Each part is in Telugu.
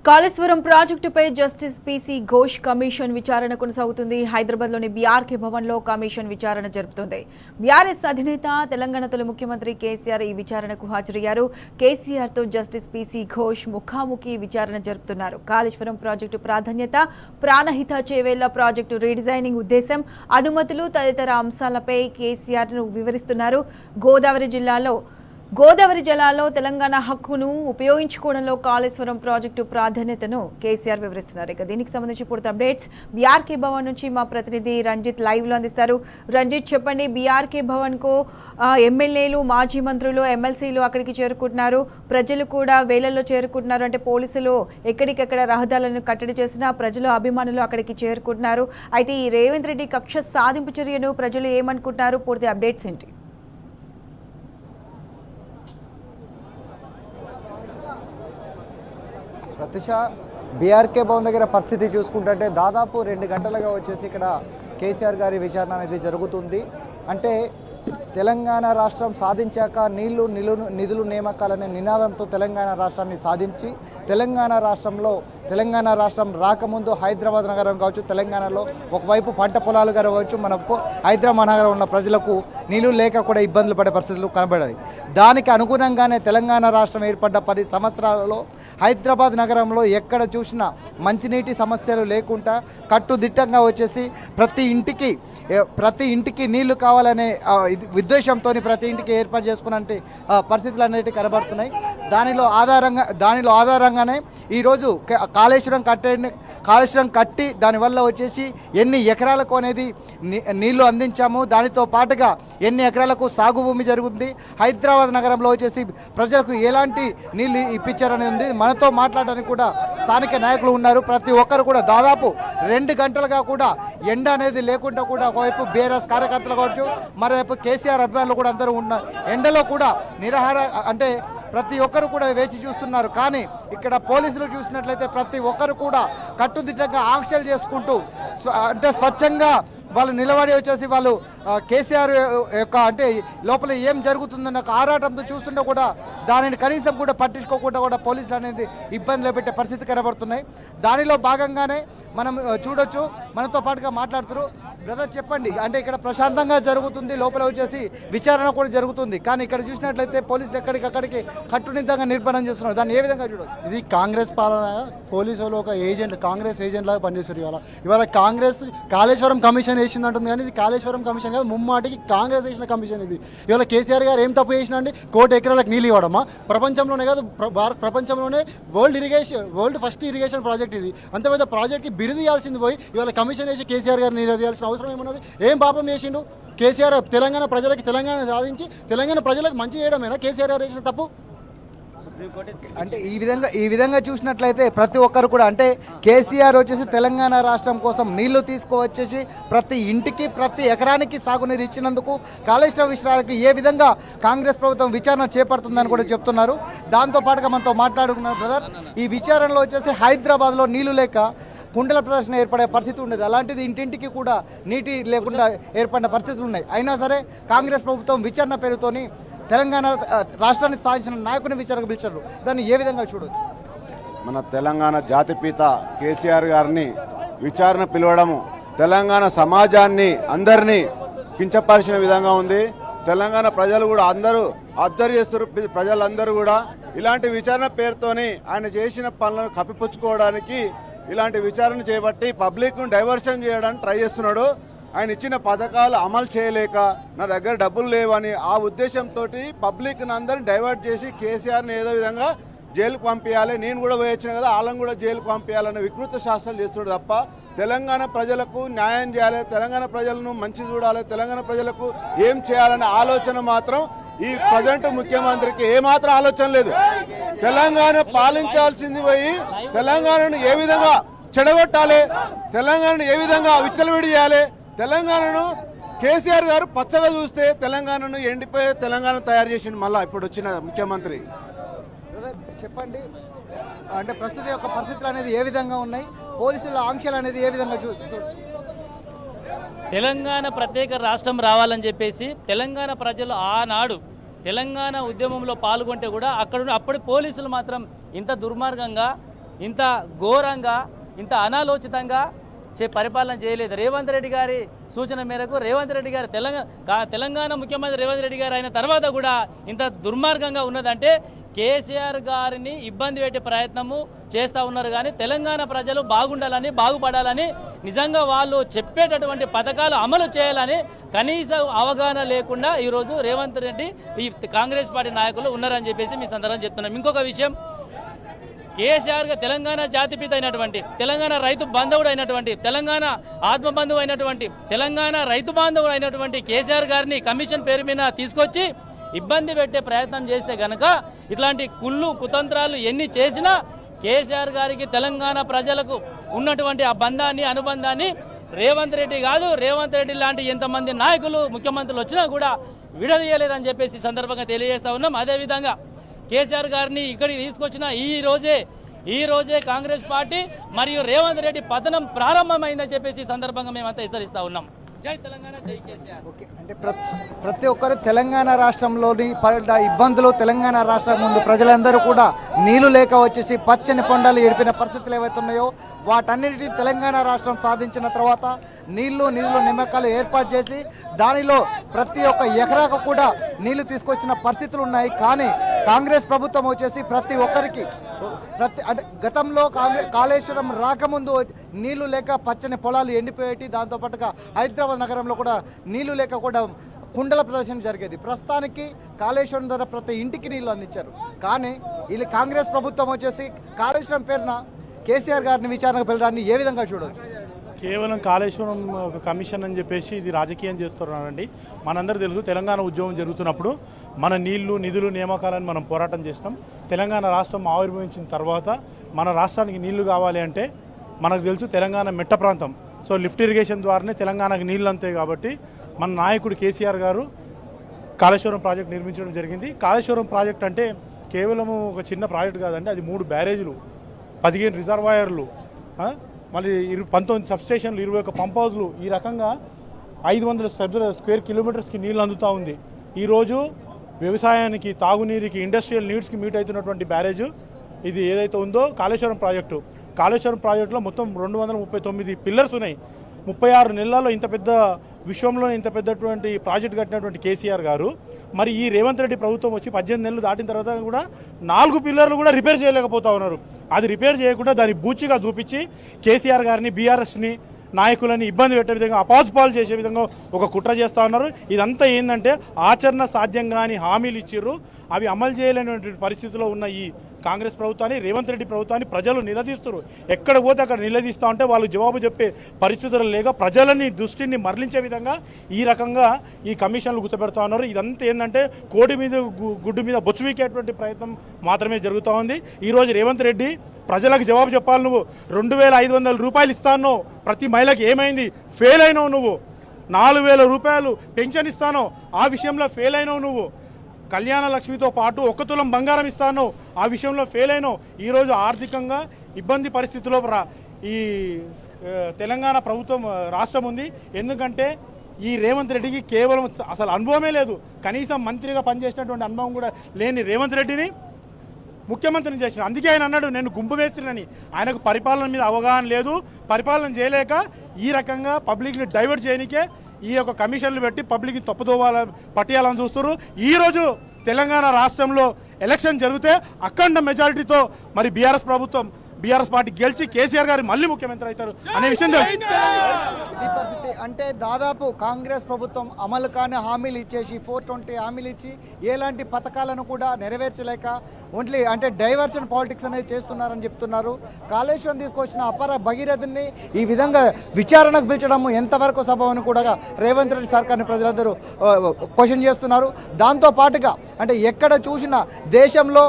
కాళేశ్వరం ప్రాజెక్టుపై జస్టిస్ పీసీ ఘోష్ కమిషన్ విచారణ కొనసాగుతుంది. హైదరాబాద్లోని బీఆర్కే భవన్లో కమిషన్ విచారణ జరుపుతుంది. బీఆర్ఎస్ అధినేత తెలంగాణ తొలి ముఖ్యమంత్రి కేసీఆర్ ఈ విచారణకు హాజరయ్యారు. కేసీఆర్తో జస్టిస్ పీసీ ఘోష్ ముఖాముఖి విచారణ జరుపుతున్నారు. కాళేశ్వరం ప్రాజెక్టు ప్రాధాన్యత, ప్రాణహిత చేవేళ్ల ప్రాజెక్టు రీడిజైనింగ్ ఉద్దేశం, అనుమతులు తదితర అంశాలపై కేసీఆర్ను వివరిస్తున్నారు. గోదావరి జలాల్లో తెలంగాణ హక్కును ఉపయోగించుకోవడంలో కాళేశ్వరం ప్రాజెక్టు ప్రాధాన్యతను కేసీఆర్ వివరిస్తున్నారు. ఇక దీనికి సంబంధించి పూర్తి అప్డేట్స్ బీఆర్కే భవన్ నుంచి మా ప్రతినిధి రంజిత్ లైవ్ లో అందిస్తారు. రంజిత్, చెప్పండి, బీఆర్కే భవన్ కు ఎమ్మెల్యేలు, మాజీ మంత్రులు, ఎమ్మెల్సీలు అక్కడికి చేరుకుంటున్నారు. ప్రజలు కూడా వేలల్లో చేరుకుంటున్నారు. అంటే పోలీసులు ఎక్కడికెక్కడ రహదారులను కట్టడి చేసినా ప్రజలు, అభిమానులు అక్కడికి చేరుకుంటున్నారు. అయితే ఈ రేవంత్ రెడ్డి కక్ష సాధింపు చర్యను ప్రజలు ఏమనుకుంటున్నారు? పూర్తి అప్డేట్స్ ఏంటి? ప్రతిష, బీఆర్కే భవన్ దగ్గర పరిస్థితి చూసుకుంటుంటే దాదాపు 2 గంటలుగా వచ్చేసి ఇక్కడ కేసీఆర్ గారి విచారణ అనేది జరుగుతుంది. అంటే తెలంగాణ రాష్ట్రం సాధించాక నిధులు నియామకాలనే నినాదంతో తెలంగాణ రాష్ట్రాన్ని సాధించి తెలంగాణ రాష్ట్రం రాకముందు హైదరాబాద్ నగరం కావచ్చు, తెలంగాణలో ఒకవైపు పంట పొలాలు కావచ్చు, మనకు హైదరాబాద్ నగరం ఉన్న ప్రజలకు నీళ్లు లేక కూడా ఇబ్బందులు పడే పరిస్థితులు కనబడాయి. దానికి అనుగుణంగానే తెలంగాణ రాష్ట్రం ఏర్పడ్డ 10 సంవత్సరాలలో హైదరాబాద్ నగరంలో ఎక్కడ చూసినా మంచినీటి సమస్యలు లేకుండా కట్టుదిట్టంగా వచ్చేసి ప్రతి ఇంటికి నీళ్లు కావాలనే ఉద్దేశంతో ప్రతి ఇంటికి ఏర్పాటు చేసుకున్నట్టు పరిస్థితులు అనేవి కనబడుతున్నాయి. దానిలో ఆధారంగానే ఈరోజు కాళేశ్వరం కట్టి దానివల్ల వచ్చేసి ఎన్ని ఎకరాలకు అనేది నీళ్లు అందించాము, దానితో పాటుగా ఎన్ని ఎకరాలకు సాగు భూమి జరుగుతుంది, హైదరాబాద్ నగరంలో వచ్చేసి ప్రజలకు ఎలాంటి నీళ్లు ఇప్పించారనేది ఉంది. మనతో మాట్లాడడానికి కూడా స్థానిక నాయకులు ఉన్నారు. ప్రతి ఒక్కరు కూడా దాదాపు 2 గంటలుగా కూడా ఎండ అనేది లేకుండా కూడా ఒకవైపు బీఆర్ఎస్ కార్యకర్తలు కావచ్చు, మరోవైపు కేసీఆర్ అభిమానులు కూడా అందరూ ఉన్న ఎండలో కూడా అంటే ప్రతి ఒక్కరు కూడా వేచి చూస్తున్నారు. కానీ ఇక్కడ పోలీసులు చూసినట్లయితే ప్రతి ఒక్కరు కూడా కట్టుదిట్టంగా ఆంక్షలు చేసుకుంటూ అంటే స్వచ్ఛంగా వాళ్ళు నిలబడి వచ్చేసి వాళ్ళు కేసీఆర్ యొక్క అంటే లోపల ఏం జరుగుతుందన్న ఆరాటంతో చూస్తుంటే కూడా దానిని కనీసం కూడా పట్టించుకోకుండా కూడా పోలీసులు అనేది ఇబ్బందులు పెట్టే పరిస్థితి కనబడుతున్నాయి. దానిలో భాగంగానే మనం చూడొచ్చు. మనతో పాటుగా మాట్లాడుతున్నారు. బ్రదర్, చెప్పండి, అంటే ఇక్కడ ప్రశాంతంగా జరుగుతుంది, లోపల వచ్చేసి విచారణ కూడా జరుగుతుంది, కానీ ఇక్కడ చూసినట్లయితే పోలీసులు ఎక్కడికక్కడికి కట్టునిట్టంగా నిర్బంధం చేస్తున్నారు. దాన్ని ఏ విధంగా చూడవచ్చు? ఇది కాంగ్రెస్ పాలన. పోలీసులు ఒక కాంగ్రెస్ ఏజెంట్ లాగా పనిచేస్తారు. ఇవాళ కాంగ్రెస్ కాళేశ్వరం కమిషన్ వేసింది అంటుంది, కానీ ఇది కాళేశ్వరం కమిషన్ కాదు, ముమ్మాటికి కాంగ్రెస్ వేసిన కమిషన్ ఇది. ఇవాళ కేసీఆర్ గారు ఏం తప్పు చేసినా అండి? 1 కోటి ఎకరాలకు నీళ్ళు ఇవ్వడమా? ప్రపంచంలోనే కాదు, ప్రపంచంలోనే వరల్డ్ ఫస్ట్ ఇరిగేషన్ ప్రాజెక్ట్ ఇది. అంత పెద్ద ప్రాజెక్ట్కి బిరుదు ఇవ్వాల్సింది పోయి ఇవాళ కమిషన్ వేసి కేసీఆర్ గారిని నిలదీయాల్సిన అవసరం ఏమన్నది? ఏం పాపం చేసిండు కేసీఆర్? తెలంగాణ ప్రజలకి తెలంగాణ సాధించి తెలంగాణ ప్రజలకు మంచి చేయడమేనా కేసీఆర్ గారు చేసిన తప్పు? అంటే ఈ విధంగా చూసినట్లయితే ప్రతి ఒక్కరు కూడా అంటే కేసీఆర్ వచ్చేసి తెలంగాణ రాష్ట్రం కోసం నీళ్లు తీసుకువచ్చేసి ప్రతి ఇంటికి, ప్రతి ఎకరానికి సాగునీరు ఇచ్చినందుకు కాళేశ్వరం విషయాలకి ఏ విధంగా కాంగ్రెస్ ప్రభుత్వం విచారణ చేపడుతుందని కూడా చెప్తున్నారు. దాంతోపాటుగా మనతో మాట్లాడుకున్నారు. బ్రదర్, ఈ విచారణలో వచ్చేసి హైదరాబాద్లో నీళ్లు లేక కుండల ప్రదర్శన ఏర్పడే పరిస్థితి ఉండేది. అలాంటిది ఇంటింటికి కూడా నీటి లేకుండా ఏర్పడిన పరిస్థితులు ఉన్నాయి. అయినా సరే కాంగ్రెస్ ప్రభుత్వం విచారణ పేరుతోని తెలంగాణ రాష్ట్రాన్ని సాధించిన నాయకుని విచారణకు పిలిచారు. దాన్ని ఏ విధంగా చూడవచ్చు? మన తెలంగాణ జాతిపిత కేసీఆర్ గారిని విచారణ పిలవడము తెలంగాణ సమాజాన్ని అందరినీ కించపరిచిన విధంగా ఉంది. తెలంగాణ ప్రజలు కూడా అందరూ అబ్జర్వ్ చేస్తారు. ప్రజలందరూ కూడా ఇలాంటి విచారణ పేరుతోని ఆయన చేసిన పనులను కప్పిపుచ్చుకోవడానికి ఇలాంటి విచారణ చేపట్టి పబ్లిక్ను డైవర్షన్ చేయడానికి ట్రై చేస్తున్నాడు. ఆయన ఇచ్చిన పథకాలు అమలు చేయలేక నా దగ్గర డబ్బులు లేవని ఆ ఉద్దేశంతో పబ్లిక్ని అందరిని డైవర్ట్ చేసి కేసీఆర్ని ఏదో విధంగా జైలుకు పంపించాలి, నేను కూడా పోయొచ్చిన కదా వాళ్ళని కూడా జైలుకు పంపించాలన్న వికృత శాస్త్రాలు చేస్తున్నాడు తప్ప తెలంగాణ ప్రజలకు న్యాయం చేయాలి, తెలంగాణ ప్రజలను మంచి చూడాలి, తెలంగాణ ప్రజలకు ఏం చేయాలనే ఆలోచన మాత్రం ఈ ప్రజెంట్ ముఖ్యమంత్రికి ఏమాత్రం ఆలోచన లేదు. తెలంగాణ పాలించాల్సింది పోయి తెలంగాణను ఏ విధంగా చెడగొట్టాలి, తెలంగాణను ఏ విధంగా విచ్చలవిడి చేయాలి, తెలంగాణను కేసీఆర్ గారు పచ్చగా చూస్తే తెలంగాణను ఎండిపోయే తెలంగాణ తయారు చేసింది మళ్ళీ ఇప్పుడు వచ్చిన ముఖ్యమంత్రి. చెప్పండి, అంటే ప్రస్తుత యొక్క పరిస్థితులు అనేది ఏ విధంగా ఉన్నాయి, పోలీసుల ఆంక్షలు అనేది ఏ విధంగా తెలంగాణ ప్రత్యేక రాష్ట్రం రావాలని చెప్పేసి తెలంగాణ ప్రజలు ఆనాడు తెలంగాణ ఉద్యమంలో పాల్గొంటే కూడా అప్పటి పోలీసులు మాత్రం ఇంత దుర్మార్గంగా ఇంత ఘోరంగా ఇంత అనాలోచితంగా పరిపాలన చేయలేదు. రేవంత్ రెడ్డి గారి సూచన మేరకు రేవంత్ రెడ్డి గారు తెలంగాణ ముఖ్యమంత్రి రేవంత్ రెడ్డి గారు అయిన తర్వాత కూడా ఇంత దుర్మార్గంగా ఉన్నదంటే కేసీఆర్ గారిని ఇబ్బంది పెట్టే ప్రయత్నము చేస్తూ ఉన్నారు. కానీ తెలంగాణ ప్రజలు బాగుండాలని బాగుపడాలని నిజంగా వాళ్ళు చెప్పేటటువంటి పథకాలు అమలు చేయాలని కనీస అవగాహన లేకుండా ఈరోజు రేవంత్ రెడ్డి ఈ కాంగ్రెస్ పార్టీ నాయకులు ఉన్నారని చెప్పేసి మీ సందర్భంగా చెప్తున్నాం. ఇంకొక విషయం, కేసీఆర్గా తెలంగాణ జాతిపిత అయినటువంటి, తెలంగాణ రైతు బాంధవుడు అయినటువంటి, తెలంగాణ ఆత్మ బంధువు అయినటువంటి, తెలంగాణ రైతు బాంధవుడు అయినటువంటి కేసీఆర్ గారిని కమిషన్ పేరు మీద తీసుకొచ్చి ఇబ్బంది పెట్టే ప్రయత్నం చేస్తే గనక ఇట్లాంటి కుతంత్రాలు ఎన్ని చేసినా కేసీఆర్ గారికి తెలంగాణ ప్రజలకు ఉన్నటువంటి ఆ బంధాన్ని అనుబంధాన్ని రేవంత్ రెడ్డి కాదు, రేవంత్ రెడ్డి లాంటి ఎంతమంది నాయకులు ముఖ్యమంత్రులు వచ్చినా కూడా విడదీయలేరని చెప్పేసి సందర్భంగా తెలియజేస్తా ఉన్నాం. అదేవిధంగా కేసీఆర్ గారిని ఇక్కడికి తీసుకొచ్చిన ఈ రోజే కాంగ్రెస్ పార్టీ మరియు రేవంత్ రెడ్డి పతనం ప్రారంభమైందని చెప్పేసి సందర్భంగా మేమంతా హెచ్చరిస్తా ఉన్నాం. జై తెలంగాణ, జై కేసీఆర్. ఓకే, అంటే ప్రతి ఒక్కరు తెలంగాణ రాష్ట్రంలోని పడ్డ ఇబ్బందులు, తెలంగాణ రాష్ట్రం ముందు ప్రజలందరూ కూడా నీళ్లు లేక వచ్చేసి పచ్చని కొండలు ఏడిపిన పరిస్థితులు ఏవైతున్నాయో వాటన్నిటిని తెలంగాణ రాష్ట్రం సాధించిన తర్వాత నీళ్లు నిమ్మకాలు ఏర్పాటు చేసి దానిలో ప్రతి ఒక్క ఎకరాకు కూడా నీళ్లు తీసుకొచ్చిన పరిస్థితులు ఉన్నాయి. కానీ కాంగ్రెస్ ప్రభుత్వం వచ్చేసి ప్రతి ఒక్కరికి అంటే గతంలో కాళేశ్వరం రాకముందు నీళ్లు లేక పచ్చని పొలాలు ఎండిపోయేటి, దాంతోపాటుగా హైదరాబాద్ నగరంలో కూడా నీళ్లు లేక కూడా కుండల ప్రదర్శన జరిగేది. ప్రస్తుతానికి కాళేశ్వరం ద్వారా ప్రతి ఇంటికి నీళ్లు అందించారు. కానీ వీళ్ళు కాంగ్రెస్ ప్రభుత్వం వచ్చేసి కాళేశ్వరం పేరున కేసీఆర్ గారిని విచారణకు వెళ్ళడాన్ని ఏ విధంగా చూడవచ్చు? కేవలం కాళేశ్వరం ఒక కమిషన్ అని చెప్పేసి ఇది రాజకీయం చేస్తున్నారండి. మనందరూ తెలుసు, తెలంగాణ ఉద్యమం జరుగుతున్నప్పుడు మన నీళ్లు నిధులు నియామకాలను మనం పోరాటం చేసినాం. తెలంగాణ రాష్ట్రం ఆవిర్భవించిన తర్వాత మన రాష్ట్రానికి నీళ్లు కావాలి అంటే మనకు తెలుసు తెలంగాణ మెట్ట ప్రాంతం. సో లిఫ్ట్ ఇరిగేషన్ ద్వారానే తెలంగాణకు నీళ్ళు అంతాయి. కాబట్టి మన నాయకుడు కేసీఆర్ గారు కాళేశ్వరం ప్రాజెక్ట్ నిర్మించడం జరిగింది. కాళేశ్వరం ప్రాజెక్ట్ అంటే కేవలము ఒక చిన్న ప్రాజెక్ట్ కాదండి, అది 3 బ్యారేజీలు, 15 రిజర్వాయర్లు, మళ్ళీ 19 సబ్స్టేషన్లు, 21 పంప్ హౌస్లు, ఈ రకంగా 500 స్క్వేర్ కిలోమీటర్స్కి నీళ్ళు అందుతూ ఉంది. ఈరోజు వ్యవసాయానికి, తాగునీరుకి, ఇండస్ట్రియల్ నీడ్స్కి మీట్ అవుతున్నటువంటి బ్యారేజ్ ఇది ఏదైతే ఉందో కాళేశ్వరం ప్రాజెక్టు. కాళేశ్వరం ప్రాజెక్టులో మొత్తం 239 పిల్లర్స్ ఉన్నాయి. 36 నెలల్లో ఇంత పెద్ద విశ్వంలో ఇంత పెద్దటువంటి ప్రాజెక్ట్ కట్టినటువంటి కేసీఆర్ గారు మరి ఈ రేవంత్ రెడ్డి ప్రభుత్వం వచ్చి 18 నెలలు దాటిన తర్వాత కూడా 4 పిల్లర్లు కూడా రిపేర్ చేయలేకపోతా ఉన్నారు. అది రిపేర్ చేయకుండా దాన్ని బూచిగా చూపించి కేసీఆర్ గారిని, బీఆర్ఎస్ని నాయకులని ఇబ్బంది పెట్టే విధంగా, అపాసుపాలు చేసే విధంగా ఒక కుట్ర చేస్తూ ఉన్నారు. ఇదంతా ఏంటంటే ఆచరణ సాధ్యం కాని హామీలు ఇచ్చిర్రు, అవి అమలు చేయలేనటువంటి పరిస్థితిలో ఉన్న ఈ కాంగ్రెస్ ప్రభుత్వాన్ని, రేవంత్ రెడ్డి ప్రభుత్వాన్ని ప్రజలు నిలదీస్తారు. ఎక్కడ పోతే అక్కడ నిలదీస్తూ ఉంటే వాళ్ళు జవాబు చెప్పే పరిస్థితులు లేక ప్రజలని దృష్టిని మరలించే విధంగా ఈ రకంగా ఈ కమిషన్లు గుర్తుపెడతా ఉన్నారు. ఇదంతా ఏంటంటే కోడి మీద గుడ్డు మీద బొచ్చు వీకేటువంటి ప్రయత్నం మాత్రమే జరుగుతూ ఉంది. ఈరోజు రేవంత్ రెడ్డి ప్రజలకు జవాబు చెప్పాలి. నువ్వు 2500 రూపాయలు ఇస్తాను ప్రతి మహిళకి, ఏమైంది? ఫెయిల్ అయినావు నువ్వు. 4000 రూపాయలు పెన్షన్ ఇస్తాను, ఆ విషయంలో ఫెయిల్ అయినావు నువ్వు. కళ్యాణ లక్ష్మితో పాటు 1 తులం బంగారం ఇస్తాను, ఆ విషయంలో ఫెయిల్ అయినావు. ఈరోజు ఆర్థికంగా ఇబ్బంది పరిస్థితిలో ఈ తెలంగాణ ప్రభుత్వం రాష్ట్రం ఉంది. ఎందుకంటే ఈ రేవంత్ రెడ్డికి కేవలం అసలు అనుభవమే లేదు. కనీసం మంత్రిగా పనిచేసినటువంటి అనుభవం కూడా లేని రేవంత్ రెడ్డిని ముఖ్యమంత్రిని చేసిన. అందుకే ఆయన అన్నాడు నేను గుంపు వేసినని. ఆయనకు పరిపాలన మీద అవగాహన లేదు, పరిపాలన చేయలేక ఈ రకంగా పబ్లిక్ని డైవర్ట్ చేయడానికే ఈ యొక్క కమిషన్లు పెట్టి పబ్లిక్ని పట్టేయాలని చూస్తారు. ఈరోజు తెలంగాణ రాష్ట్రంలో ఎలక్షన్ జరిగితే అఖండ మెజారిటీతో మరి బీఆర్ఎస్ పార్టీ గెలిచి కేసీఆర్ గారు మళ్ళీ ముఖ్యమంత్రి అవుతారు అనే విషయం ఈ పరిస్థితి అంటే దాదాపు కాంగ్రెస్ ప్రభుత్వం అమలు కాని హామీలు ఇచ్చేసి 420 హామీలు ఇచ్చి ఎలాంటి పథకాలను కూడా నెరవేర్చలేక ఓన్లీ అంటే డైవర్షన్ పాలిటిక్స్ అనేది చేస్తున్నారని చెప్తున్నారు. కాళేశ్వరం తీసుకొచ్చిన అపర భగీరథుని ఈ విధంగా విచారణకు పిలిచడం ఎంతవరకు సబబని కూడా రేవంత్ రెడ్డి సర్కార్ని ప్రజలందరూ క్వశ్చన్ చేస్తున్నారు. దాంతో పాటుగా అంటే ఎక్కడ చూసినా దేశంలో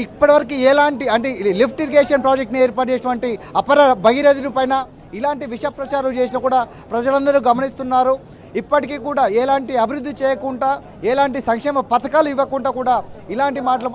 ఇప్పటివరకు ఎలాంటి అంటే లిఫ్ట్ ఇరిగేషన్ ప్రాజెక్ట్ని ఏర్పాటు చేసినటువంటి అపర భగీరథుని పైన ఇలాంటి విష ప్రచారం చేసినా కూడా ప్రజలందరూ గమనిస్తున్నారు. ఇప్పటికీ కూడా ఎలాంటి అభివృద్ధి చేయకుండా, ఎలాంటి సంక్షేమ పథకాలు ఇవ్వకుండా కూడా ఇలాంటి మాటలు